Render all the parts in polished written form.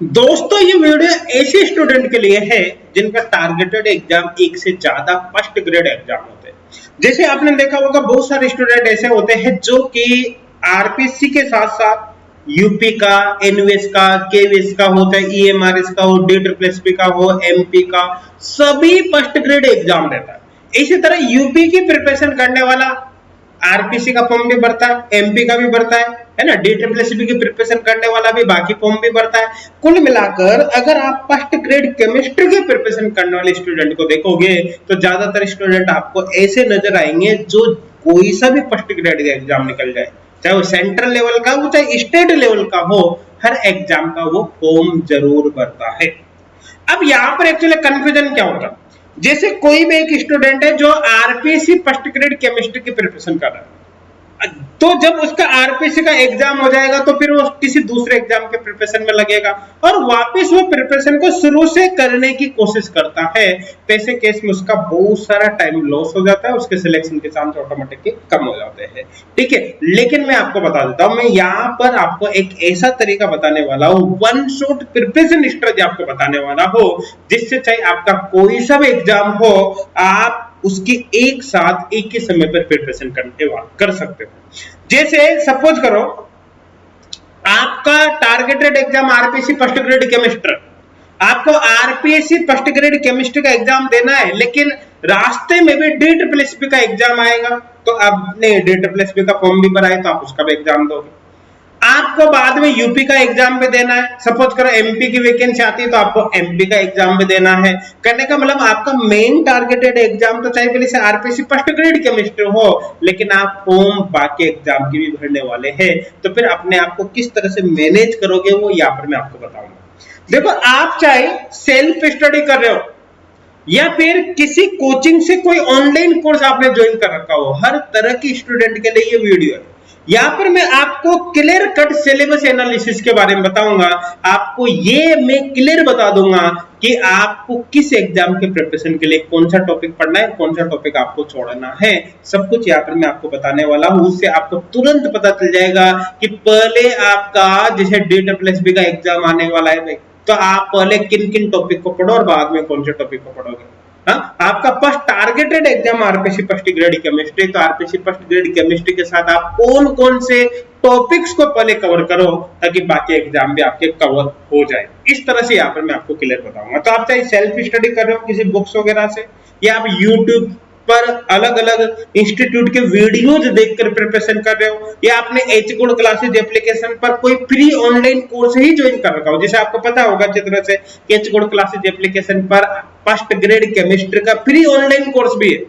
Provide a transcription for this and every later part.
दोस्तों ये वीडियो ऐसे स्टूडेंट के लिए है जिनका टारगेटेड एग्जाम एक से ज्यादा फर्स्ट ग्रेड एग्जाम होते हैं। जैसे आपने देखा होगा बहुत सारे स्टूडेंट ऐसे होते हैं जो कि आरपीसी के साथ साथ यूपी का, एनवीएस का, केवीएस का हो, चाहे ईएमआरएस का हो, DSSS का हो, एमपी का, सभी फर्स्ट ग्रेड एग्जाम देता है। इसी तरह यूपी की प्रिपरेशन करने वाला आरपीसी का फॉर्म भी भरता है, एमपी का भी भरता है ना, DSSS की प्रिपरेशन करने वाला भी बाकी फॉर्म भी भरता है। कुल मिलाकर अगर आप फर्स्ट ग्रेड केमिस्ट्री की प्रिपरेशन करने वाले स्टूडेंट को देखोगे तो ज्यादातर स्टूडेंट आपको ऐसे नजर आएंगे जो कोई सा भी फर्स्ट ग्रेड का एग्जाम निकल जाए, चाहे वो सेंट्रल लेवल का हो चाहे स्टेट लेवल का हो, हर एग्जाम का वो फॉर्म जरूर भरता है। अब यहाँ पर एक्चुअली कंफ्यूजन क्या होता है, जैसे कोई भी एक स्टूडेंट है जो आरपीसी फर्स्ट ग्रेड केमिस्ट्री की प्रिपरेशन कर रहा है, तो जब उसका आरपीसी का एग्जाम हो जाएगा तो फिर वो किसी दूसरे एग्जाम के प्रिपरेशन में लगेगा और वापस वो प्रिपरेशन को शुरू से करने की कोशिश करता है। तो ऐसे केस में उसका बहुत सारा टाइम लॉस हो जाता है, उसके सिलेक्शन के चांस ऑटोमेटिकली कम हो जाते हैं। ठीक है, लेकिन मैं आपको बता देता हूं, मैं यहाँ पर आपको एक ऐसा तरीका बताने वाला हूँ, वन शॉट प्रिपरेशन स्ट्रेटजी आपको बताने वाला हो, जिससे चाहे आपका कोई सा भी एग्जाम हो, आप उसकी एक साथ एक ही समय पर प्रिपरेशन कर सकते हो। जैसे सपोज करो आपका targeted exam RPC first grade chemistry, आपको आरपीएससी फर्स्ट ग्रेड केमिस्ट्री का एग्जाम देना है, लेकिन रास्ते में भी DSSS का एग्जाम आएगा, तो आपने DSSS का फॉर्म भी भरा है तो आप उसका भी एग्जाम दोगे। आपको बाद में यूपी का एग्जाम भी देना है, सपोज करो एमपी की वैकेंसी आती है तो आपको एमपी का एग्जाम भी देना है। करने का मतलब आपका मेन टारगेटेड एग्जाम तो चाहे पहले से आरपीसी फर्स्ट ग्रेड केमिस्ट्री हो, लेकिन आप फॉर्म बाकी एग्जाम की भी भरने वाले हैं, तो फिर अपने आप को किस तरह से मैनेज करोगे वो यहाँ पर मैं आपको बताऊंगा। देखो, आप चाहे सेल्फ स्टडी कर रहे हो या फिर किसी कोचिंग से कोई ऑनलाइन कोर्स आपने ज्वाइन कर रखा हो, हर तरह की स्टूडेंट के लिए ये वीडियो है। यहाँ पर मैं आपको क्लियर कट सिलेबस एनालिसिस के बारे में बताऊंगा, आपको ये मैं क्लियर बता दूंगा कि आपको किस एग्जाम के प्रिपरेशन के लिए कौन सा टॉपिक पढ़ना है, कौन सा टॉपिक आपको छोड़ना है, सब कुछ यहाँ पर मैं आपको बताने वाला हूँ। उससे आपको तुरंत पता चल जाएगा कि पहले आपका जैसे DSSS का एग्जाम आने वाला है, तो आप पहले किन किन टॉपिक को पढ़ो और बाद में कौन से टॉपिक को पढ़ोगे। हाँ, आपका first targeted exam RPC first grade chemistry, तो आरपीसी फर्स्ट ग्रेड केमिस्ट्री के साथ आप कौन कौन से टॉपिक्स को पहले कवर करो ताकि बाकी एग्जाम भी आपके कवर हो जाए। इस तरह से यहाँ पर मैं आपको क्लियर बताऊंगा। तो आप चाहे सेल्फ स्टडी कर रहे हो किसी बुक्स वगैरह से, या आप यूट्यूब पर अलग अलग इंस्टीट्यूट के वीडियोज देखकर प्रिपरेशन कर रहे हो, या आपने एचगोड क्लासेज एप्लीकेशन पर कोई फ्री ऑनलाइन कोर्स ही ज्वाइन कर रखा हो। जैसे आपको पता होगा अच्छी तरह से एचगोड क्लासेज एप्लीकेशन पर फर्स्ट ग्रेड केमिस्ट्री का फ्री ऑनलाइन कोर्स भी है,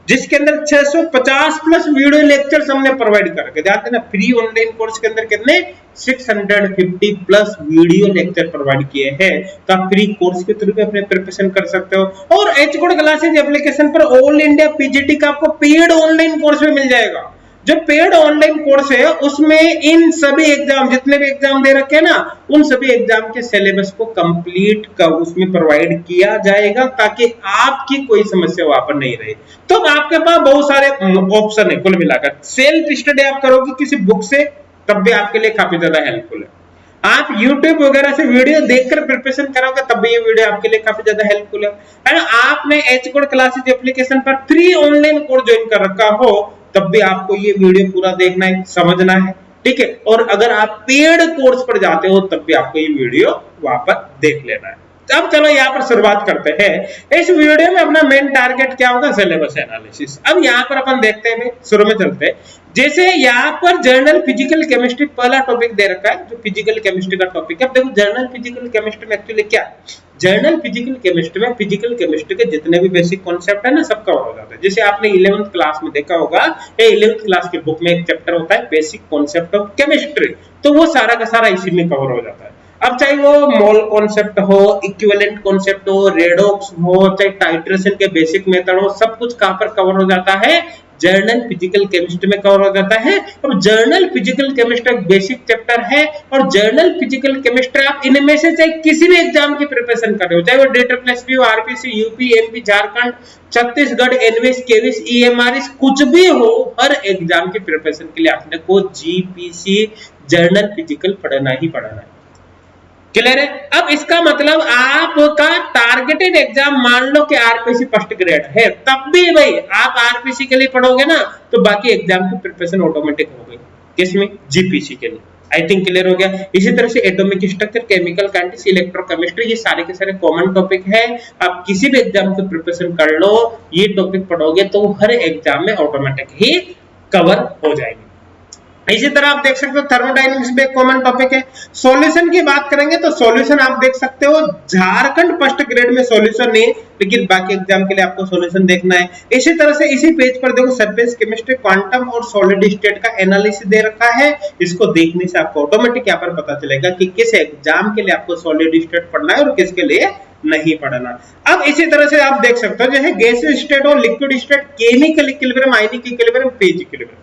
जिसके अंदर 650 प्लस वीडियो लेक्चर्स हमने प्रोवाइड कर रखे। जानते ना, फ्री ऑनलाइन कोर्स के अंदर कितने 650 प्लस वीडियो लेक्चर प्रोवाइड किए हैं, तो आप फ्री कोर्स के थ्रू भी अपने प्रिपरेशन कर सकते हो। और एचगोड क्लासेज एप्लीकेशन पर ऑल इंडिया पीजीटी का आपको पेड ऑनलाइन कोर्स भी मिल जाएगा। जो पेड ऑनलाइन कोर्स है उसमें इन सभी एग्जाम, जितने भी एग्जाम दे रखे हैं ना, उन सभी एग्जाम के सिलेबस को कंप्लीट कर उसमें प्रोवाइड किया जाएगा ताकि आपकी कोई समस्या वहां पर नहीं रहे। तो आपके पास बहुत सारे ऑप्शन है। कुल मिलाकर सेल्फ स्टडी आप करोगे किसी बुक से, तब भी आपके लिए काफी ज्यादा हेल्पफुल है। आप YouTube वगैरह से वीडियो देखकर प्रिपरेशन करोगे तब भी ये वीडियो आपके लिए काफी ज्यादा हेल्पफुल है ना। आपने एचगोड क्लासेज एप्लीकेशन पर फ्री ऑनलाइन कोर्स ज्वाइन कर रखा हो, तब भी आपको ये वीडियो पूरा देखना है, समझना है। ठीक है, और अगर आप पेड कोर्स पर जाते हो तब भी आपको ये वीडियो वहां पर देख लेना है। अब चलो यहाँ पर शुरुआत करते हैं। इस वीडियो में अपना मेन टारगेट क्या होगा, सिलेबस एनालिसिस। अब यहाँ पर अपन देखते हैं, शुरू में चलते हैं। जैसे यहाँ पर जर्नल फिजिकल केमिस्ट्री पहला टॉपिक दे रखा है, जो फिजिकल केमिस्ट्री का टॉपिक है। अब देखो जर्नल फिजिकल केमिस्ट्री में एक्चुअली क्या, जर्नल फिजिकल केमिस्ट्री में फिजिकल केमिस्ट्री के जितने भी बेसिक कॉन्सेप्ट है ना, सब कवर हो जाता है। जैसे आपने 11th क्लास में देखा होगा, 11th क्लास की बुक में एक चैप्टर होता है बेसिक कॉन्सेप्ट ऑफ केमिस्ट्री, तो वो सारा का सारा इसी में कवर हो जाता है। अब चाहे वो मोल कॉन्सेप्ट हो, इक्विवेलेंट कॉन्सेप्ट हो, रेडॉक्स हो, चाहे टाइट्रेशन के बेसिक मेथड हो, सब कुछ कहां पर कवर हो जाता है, जर्नल फिजिकल केमिस्ट्री में कवर हो जाता है। अब जर्नल फिजिकल केमिस्ट्री एक बेसिक चैप्टर है, और जर्नल फिजिकल केमिस्ट्री आप इनमें से चाहे किसी भी एग्जाम की प्रिपरेशन कर रहे हो, चाहे वो DSSS हो, RPC, UP, MP, Jharkhand, Chhattisgarh, NVS, KVS, EMRS, कुछ भी हो, हर एग्जाम की प्रिपरेशन के लिए आपने को जीपीसी जर्नल फिजिकल पढ़ना ही पढ़ना है। क्लियर है? अब इसका मतलब आपका टारगेटेड एग्जाम मान लो कि आरपीसी फर्स्ट ग्रेड है, तब भी भाई आप आरपीसी के लिए पढ़ोगे ना तो बाकी एग्जाम की प्रिपरेशन ऑटोमेटिक हो गई। किसमें? जीपीसी के लिए। आई थिंक क्लियर हो गया। इसी तरह से atomic structure, chemical kinetics, electrochemistry, ये सारे के सारे कॉमन टॉपिक है। आप किसी भी एग्जाम की प्रिपरेशन कर लो, ये टॉपिक पढ़ोगे तो हर एग्जाम में ऑटोमेटिक ही कवर हो जाएंगे। इसी तरह आप देख सकते हो थर्मोडायनेमिक्स भी एक कॉमन टॉपिक है। सॉल्यूशन की बात करेंगे तो सॉल्यूशन आप देख सकते हो झारखंड फर्स्ट ग्रेड में सॉल्यूशन नहीं, लेकिन बाकी एग्जाम के लिए आपको सॉल्यूशन देखना है। इसी तरह से इसी पेज पर देखो सरफेस केमिस्ट्री, क्वांटम और सॉलिड स्टेट का एनालिसिस दे रखा है। इसको देखने से आपको ऑटोमेटिक यहाँ पर पता चलेगा कि किस एग्जाम के लिए आपको सॉलिड स्टेट पढ़ना है और किसके लिए नहीं पढ़ना। अब इसी तरह से आप देख सकते हो जैसे गैसियस स्टेट और liquid state, chemical equilibrium, ionic equilibrium, phase equilibrium,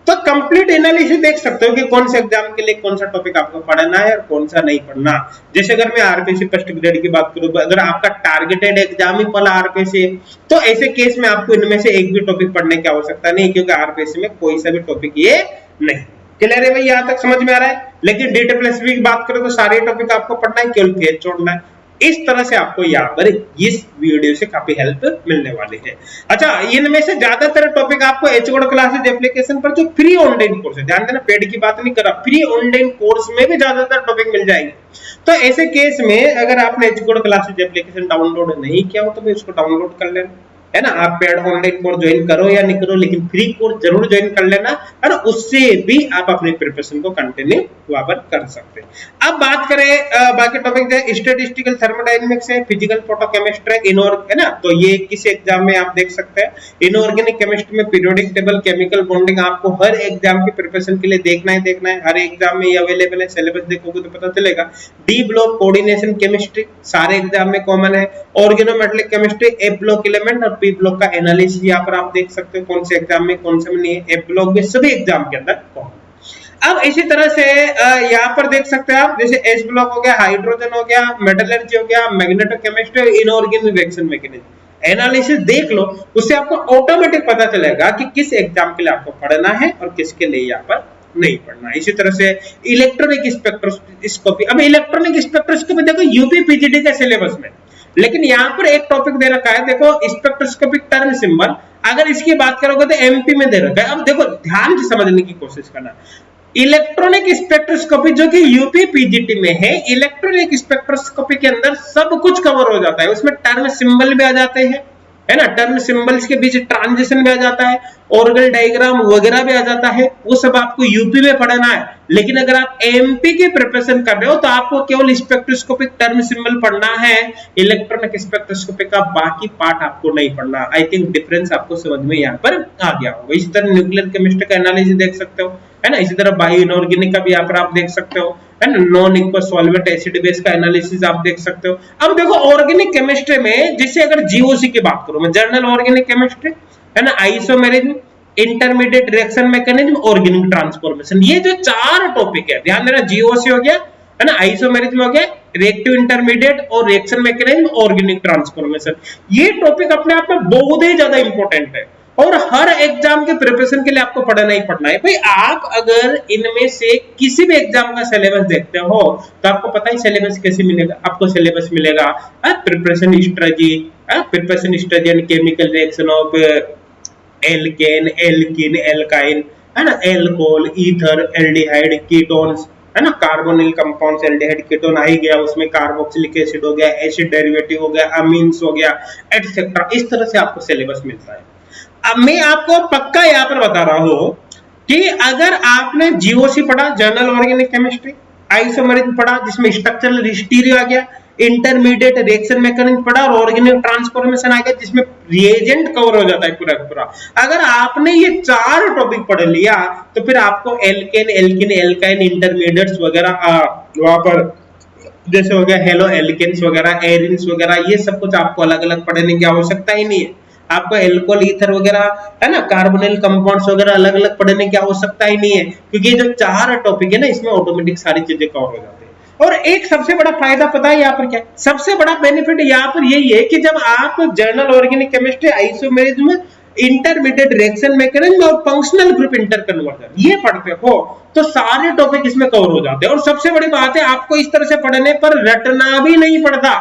तो कंप्लीट एनालिसिस देख सकते हो कि कौन से एग्जाम के लिए कौन सा टॉपिक आपको पढ़ना है और कौन सा नहीं पढ़ना। जैसे अगर मैं आरपीसी फर्स्ट ग्रेड की बात करूं, अगर आपका टारगेटेड एग्जाम ही पहला आरपीसी, तो ऐसे केस में आपको इनमें से एक भी टॉपिक पढ़ने की आवश्यकता नहीं, क्योंकि आरपीसी में कोई सा भी टॉपिक ये नहीं। क्लियर है भाई? यहां तक समझ में आ रहा है? लेकिन DSSB की बात करें तो सारे टॉपिक आपको पढ़ना है, केवल फेज छोड़ना है। इस तरह से आपको यहाँ पर इस वीडियो से काफी हेल्प मिलने वाली है। अच्छा, इनमें से ज्यादातर टॉपिक आपको एचगोड क्लासेस एप्लीकेशन पर जो फ्री ऑनलाइन कोर्स है, ध्यान देना पेड की बात नहीं कर रहा, फ्री ऑनलाइन कोर्स में भी ज्यादातर टॉपिक मिल जाएंगे। तो ऐसे केस में अगर आपने एचगोड क्लासेस एप्लीकेशन डाउनलोड नहीं किया हो तो भी उसको डाउनलोड कर लेना, है ना। आप पेड ऑनलाइन कोर्स ज्वाइन करो या नहीं करो, लेकिन फ्री कोर्स जरूर ज्वाइन कर लेना, और उससे भी आप अपनी प्रिपरेशन को कंटिन्यू वहां पर कर सकते हैं। अब बात करें बाकी टॉपिक है, स्टैटिस्टिकल थर्मोडायनेमिक्स है, फिजिकल फोटोकेमिस्ट्री, है ना। तो ये किस एग्जाम में आप देख सकते हैं, इनऑर्गेनिक केमिस्ट्री में पीरियोडिक टेबल, केमिकल बॉन्डिंग, आपको हर एग्जाम की प्रिपरेशन के लिए देखना है, हर एग्जाम में ये अवेलेबल है। सिलेबस देखोगे तो पता चलेगा। डी ब्लॉक कोऑर्डिनेशन केमिस्ट्री सारे एग्जाम में कॉमन है। ऑर्गेनोमेटेलिक केमिस्ट्री, ए ब्लॉक एलिमेंट और पी ब्लॉक का एनालिसिस यहाँ पर आप देख सकते हो कौन से एग्जाम में कौन से में नहीं है, ए ब्लॉक में सभी एग्जाम के अंदर कॉमन। अब इसी तरह से यहाँ पर देख सकते हैं आप, जैसे एस ब्लॉक हो गया, हाइड्रोजन हो गया, मेटलर्जी हो गया, मैग्नेटोकेमिस्ट्री, इनऑर्गेनिक रिएक्शन मैकेनिज्म, एनालिसिस देख लो, उससे आपको ऑटोमेटिक पता चलेगा कि किस एग्जाम के लिए आपको पढ़ना है और किसके लिए यहाँ पर नहीं पढ़ना। इसी तरह से इलेक्ट्रॉनिक स्पेक्ट्रोस्कोपी, अब इलेक्ट्रॉनिक स्पेक्ट्रोस्कोपी देखो यूपी पीजीडी के सिलेबस में, लेकिन यहाँ पर एक टॉपिक दे रखा है, देखो स्पेक्ट्रोस्कोपिक टर्म सिंबल, अगर इसकी बात करोगे तो एमपी में दे रखा है। अब देखो ध्यान से समझने की कोशिश करना, इलेक्ट्रॉनिक स्पेक्ट्रोस्कोपी जो कि यूपी पीजीटी में है, इलेक्ट्रॉनिक स्पेक्ट्रोस्कोपी के अंदर सब कुछ कवर हो जाता है, उसमें टर्म सिंबल भी आ जाते हैं, है ना, टर्म सिंबल्स के बीच ट्रांजिशन भी आ जाता है, ऑर्गल डायग्राम वगैरह भी आ जाता है, वो सब आपको यूपी में पढ़ना है। लेकिन अगर आप एमपी की प्रिपरेशन कर रहे हो तो आपको केवल स्पेक्ट्रोस्कोपिक टर्म सिंबल पढ़ना है, इलेक्ट्रॉनिक स्पेक्ट्रोस्कोपी का बाकी पार्ट आपको नहीं पढ़ना। आई थिंक डिफरेंस आपको समझ में यहाँ पर आ गया होगा। इसी तरह न्यूक्लियर केमिस्ट्री का एनालिसिस देख सकते हो, है ना। इसी तरह बायो इनऑर्गेनिक का भी यहाँ पर आप देख सकते हो, है ना। Non equals solvent acid base का एनालिसिस आप देख सकते हो। अब देखो ऑर्गेनिक केमिस्ट्री में, जैसे अगर जीओसी की बात करूं मैं, जर्नल ऑर्गेनिक केमिस्ट्री, है ना, isomerism, intermediate reaction mechanism, organic transformation, ये जो चार टॉपिक है, ध्यान देना, जीओसी हो गया, है ना, आइसोमेरिज्म हो गया, रिएक्टिव इंटरमीडिएट और रिएक्शन मैकेनिज्म, ऑर्गेनिक ट्रांसफॉर्मेशन, ये टॉपिक अपने आप में बहुत ही ज्यादा इंपॉर्टेंट है और हर एग्जाम के प्रिपरेशन के लिए आपको पढ़ना ही पढ़ना है। भाई आप अगर इनमें से किसी भी एग्जाम का सिलेबस देखते हो तो आपको पता ही सिलेबस कैसे मिलेगा, आपको सिलेबस मिलेगा preparation strategy and chemical reaction of alkene, alkene, alkyne, है ना, एल्कोहल, ईथर, एल्डिहाइड, कीटोन्स, है ना, कार्बोनिल कंपाउंड्स, एल्डिहाइड, कीटोन आ ही गया, उसमें कार्बोक्सिलिक एसिड हो गया, एसिड डेरिवेटिव हो गया, अमीन्स हो गया, एटसेट्रा। इस तरह से आपको सिलेबस मिलता है। अब मैं आपको पक्का यहाँ पर बता रहा हूं कि अगर आपने जीओसी पढ़ा, जर्नल ऑर्गेनिक केमिस्ट्री, आइसोमेरिज्म पढ़ा जिसमें स्ट्रक्चरल स्टीरियो आ गया, इंटरमीडिएट रिएक्शन मैकेनिज्म पढ़ा और ऑर्गेनिक ट्रांसफॉर्मेशन आ गया जिसमें रिएजेंट कवर हो जाता है पूरा पूरा, अगर आपने ये चार टॉपिक पढ़ लिया तो फिर आपको एल्केन, एल्कीन, एल्काइन, इंटरमीडिएट्स वगैरह वहां पर जैसे हो गया हेलो एल्केन्स वगैरह, एरिन्स वगैरह, ये सब कुछ आपको अलग अलग पढ़ने की आवश्यकता ही नहीं है। आपको एल्कोहल, ईथर वगैरह, है ना, कार्बोनिल कंपाउंड्स वगैरह अलग अलग पढ़ने की आवश्यकता ही नहीं है, क्योंकि ये जो चार टॉपिक है ना, इसमें ऑटोमेटिक सारी चीजें कवर हो जाती है। और एक सबसे बड़ा फायदा पता है यहाँ पर क्या है, सबसे बड़ा बेनिफिट यहाँ पर यही है कि जब आप journal organic chemistry, isomerism, intermediate reaction mechanism और फंक्शनल ग्रुप इंटर कन्वर्जन ये पढ़ते हो तो सारे टॉपिक इसमें कवर हो जाते हैं। और सबसे बड़ी बात है, आपको इस तरह से पढ़ने पर रटना भी नहीं पड़ता,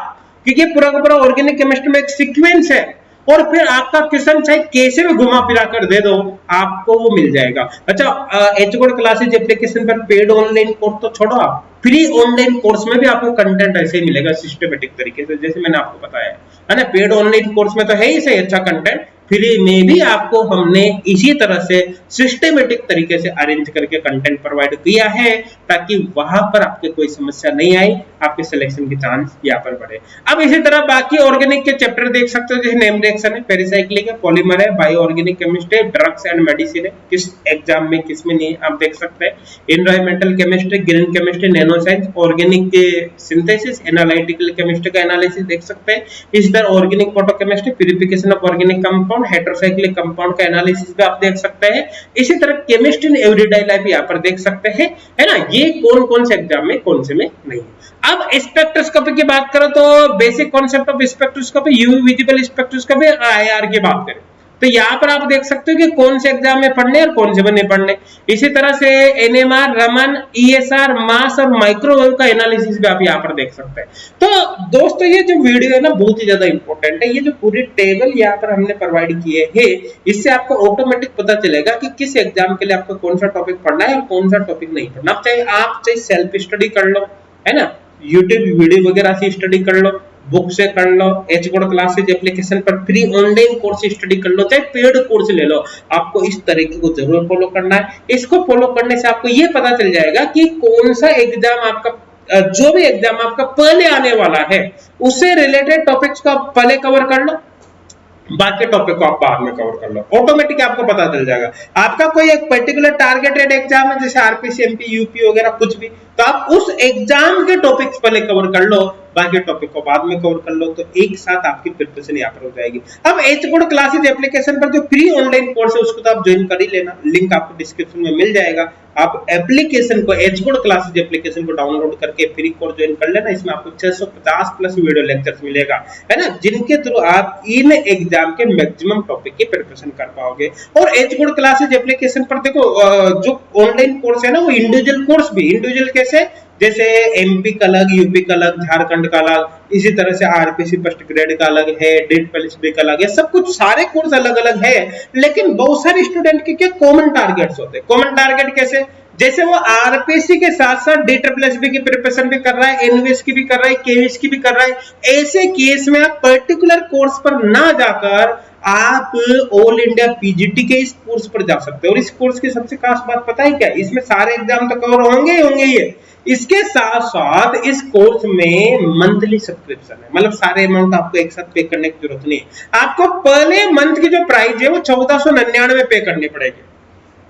क्योंकि पूरा का पूरा ऑर्गेनिक केमिस्ट्री में एक सीक्वेंस है, और फिर आपका क्वेश्चन चाहे कैसे भी घुमा फिरा कर दे दो आपको वो मिल जाएगा। अच्छा, एचगोड क्लासेज एप्लीकेशन पर पेड ऑनलाइन कोर्स तो छोड़ो, आप फ्री ऑनलाइन कोर्स में भी आपको कंटेंट ऐसे ही मिलेगा सिस्टमेटिक तरीके से, जैसे मैंने आपको बताया है ना। पेड ऑनलाइन कोर्स में तो है ही सही अच्छा कंटेंट, फ्री में भी आपको हमने इसी तरह से सिस्टमेटिक तरीके से अरेंज करके कंटेंट प्रोवाइड किया है, ताकि वहां पर आपके कोई समस्या नहीं आई, आपके सिलेक्शन की चांस यहाँ पर बढ़े। अब इसी तरह बाकी ऑर्गेनिक के चैप्टर देख सकते हो, जैसे नेम रिएक्शन है, पेरिसाइक्लिक है, पॉलीमर है, बायो ऑर्गेनिक केमिस्ट्री है, ड्रग्स एंड मेडिसिन है, किस एग्जाम में किस में नहीं आप देख सकते हैं। Environmental chemistry, green chemistry, nano science, organic के सिंथेसिस, एनालिटिकल केमिस्ट्री का एनालिसिस देख सकते हैं। इसी तरह organic photochemistry, purification of organic compound, heterocyclic compound का एनालिसिस भी आप देख सकते हैं। इसी तरह केमिस्ट्री इन एवरीडे लाइफ यहाँ पर देख सकते हैं, है ना। ये कौन कौन से एग्जाम में कौन से में नहीं। अब स्पेक्ट्रोस्कोपी की बात करो तो basic concept of spectroscopy, UV visible spectroscopy, IR की बात करें तो यहाँ पर आप देख सकते हो कि कौन से एग्जाम में पढ़ने और कौन से में नहीं पढ़ने। इसी तरह से एनएमआर, रमन, ईएसआर, मास और माइक्रोवेव का एनालिसिस भी आप यहाँ पर देख सकते हैं। तो दोस्तों ये जो वीडियो है ना बहुत ही ज्यादा इंपॉर्टेंट है। ये जो पूरी टेबल यहाँ पर हमने प्रोवाइड किए हैं, इससे आपको ऑटोमेटिक पता चलेगा कि किस एग्जाम के लिए आपको कौन सा टॉपिक पढ़ना है और कौन सा टॉपिक नहीं पढ़ना। आप चाहे सेल्फ स्टडी कर लो, है ना, यूट्यूब वीडियो वगैरह से स्टडी कर लो, बुक से कर लो, एचगोड क्लासेज एप्लीकेशन पर फ्री ऑनलाइन कोर्स स्टडी कर लो, चाहे पेड कोर्स ले लो, आपको इस तरीके को जरूर फॉलो करना है। इसको फॉलो करने से आपको ये पता चल जाएगा कि कौन सा एग्जाम आपका, जो भी एग्जाम आपका पहले आने वाला है उससे रिलेटेड टॉपिक्स को आप पहले कवर कर लो, बाकी टॉपिक को आप बाद में कवर कर लो, ऑटोमेटिक आपको पता चल जाएगा। आपका कोई एक पर्टिकुलर टारगेटेड एग्जाम है, जैसे आरपीसी, एमपी, यूपी वगैरह कुछ भी, तो आप उस एग्जाम के टॉपिक्स पहले कवर कर लो, बाकी टॉपिक को बाद में कवर कर लो, तो एक साथ आपकी प्रिपरेशन यहाँ पर हो जाएगी। अब एचगोड क्लासेज एप्लीकेशन पर जो फ्री ऑनलाइन कोर्स है उसको तो आप ज्वाइन कर ही लेना, लिंक आपको डिस्क्रिप्शन में मिल जाएगा। आप एप्लीकेशन को, एचगोड क्लासेज एप्लीकेशन को डाउनलोड करके फ्री कोर्स ज्वाइन कर लेना। इसमें आपको 650 प्लस वीडियो लेक्चर्स मिलेगा, है ना, जिनके थ्रू आप इन एग्जाम के मैक्सिमम टॉपिक की प्रिपरेशन कर पाओगे। और एचगोड क्लासेज एप्लीकेशन पर देखो जो ऑनलाइन कोर्स है ना, वो इंडिविजुअल कोर्स भी, इंडिविजुअल कैसे, जैसे एमपी का अलग, यूपी का अलग, झारखंड का अलग, इसी तरह से आरपीसी फर्स्ट ग्रेड का अलग है, डेट पीएलएसबी का अलग है, सब कुछ सारे कोर्स अलग अलग है। लेकिन बहुत सारे स्टूडेंट के क्या कॉमन टारगेट्स होते हैं। कॉमन टारगेट कैसे, जैसे वो आरपीसी के साथ साथ DSSB की प्रिपरेशन भी कर रहा है, एनवीएस की भी कर रहा है, केवीएस की भी कर रहा है। ऐसे केस में आप पर्टिकुलर कोर्स पर ना जाकर आप ऑल इंडिया पीजीटी के इस कोर्स पर जा सकते हो। और इस कोर्स की सबसे खास बात पता है क्या, इसमें सारे एग्जाम तो कवर होंगे ही होंगे ही। इसके साथ साथ इस कोर्स में मंथली सब्सक्रिप्शन है, मतलब सारे अमाउंट आपको एक साथ पे करने की जरूरत नहीं है। आपको पहले मंथ की जो प्राइस है वो 1499 पे करनी पड़ेगी,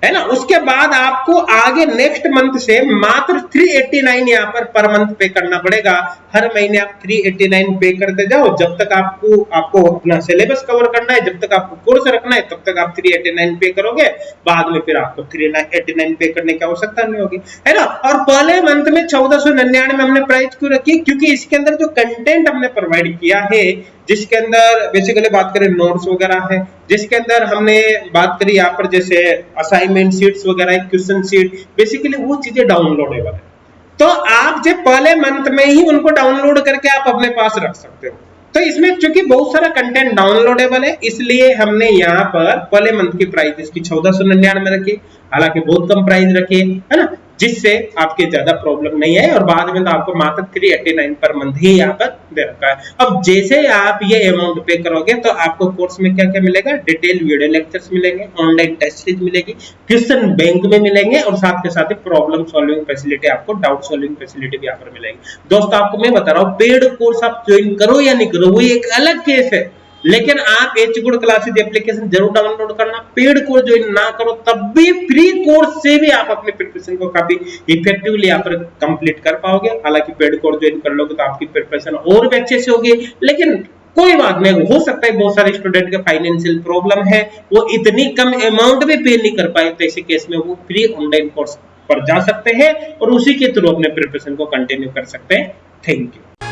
है ना। उसके बाद आपको आगे नेक्स्ट मंथ से मात्र 389 यहाँ पर मंथ पे करना पड़ेगा। हर महीने आप 389 पे करते जाओ, जब तक आपको अपना सिलेबस कवर करना है, जब तक आपको कोर्स रखना है, तब तक आप 389 पे करोगे। बाद में फिर आपको 389 पे करने की आवश्यकता नहीं होगी, है ना। और पहले मंथ में 1499 में हमने प्राइस क्यों रखी, क्योंकि इसके अंदर जो कंटेंट हमने प्रोवाइड किया है, जिसके अंदर बेसिकली बात करें नोट्स वगैरह है, जिसके अंदर हमने बात करी यहाँ पर जैसे असाइनमेंट शीट्स वगैरह, क्वेश्चन शीट, बेसिकली वो चीजें डाउनलोडेबल है। तो आप जो पहले मंथ में ही उनको डाउनलोड करके आप अपने पास रख सकते हो। तो इसमें चूंकि बहुत सारा कंटेंट डाउनलोडेबल है, इसलिए हमने यहाँ पर पहले मंथ की प्राइस इसकी 1499 रखी, हालांकि बहुत कम प्राइस रखी है ना, जिससे आपके ज्यादा प्रॉब्लम नहीं है। और बाद में तो आपको मात्र 389 पर मंथ ही यहाँ पर दे रखा है। अब जैसे आप ये अमाउंट पे करोगे तो आपको कोर्स में क्या क्या मिलेगा, डिटेल वीडियो लेक्चर्स मिलेंगे, ऑनलाइन टेस्ट सीरीज मिलेगी, क्वेश्चन बैंक में मिलेंगे, और साथ के साथ ही प्रॉब्लम सॉल्विंग फैसिलिटी, आपको डाउट सॉल्विंग फैसिलिटी भी यहाँ पर मिलेगी। दोस्तों आपको मैं बता रहा हूँ, पेड कोर्स आप ज्वाइन करो या नहीं करो वो एक अलग केस है, लेकिन आप एचगोड क्लासेज एप्लीकेशन जरूर डाउनलोड करना। पेड कोर्स ज्वाइन ना करो तब भी फ्री कोर्स से भी आप अपने प्रिपरेशन को काफी इफेक्टिवली यहाँ पर कंप्लीट कर पाओगे। हालांकि पेड कोर्स ज्वाइन कर लोगे तो आपकी प्रिपरेशन और भी अच्छे से होगी, लेकिन कोई बात नहीं, हो सकता है बहुत सारे स्टूडेंट के फाइनेंशियल प्रॉब्लम है, वो इतनी कम अमाउंट भी पे नहीं कर पाए, तो ऐसे केस में वो फ्री ऑनलाइन कोर्स पर जा सकते हैं और उसी के थ्रू अपने प्रिपरेशन को कंटिन्यू कर सकते हैं। Thank you.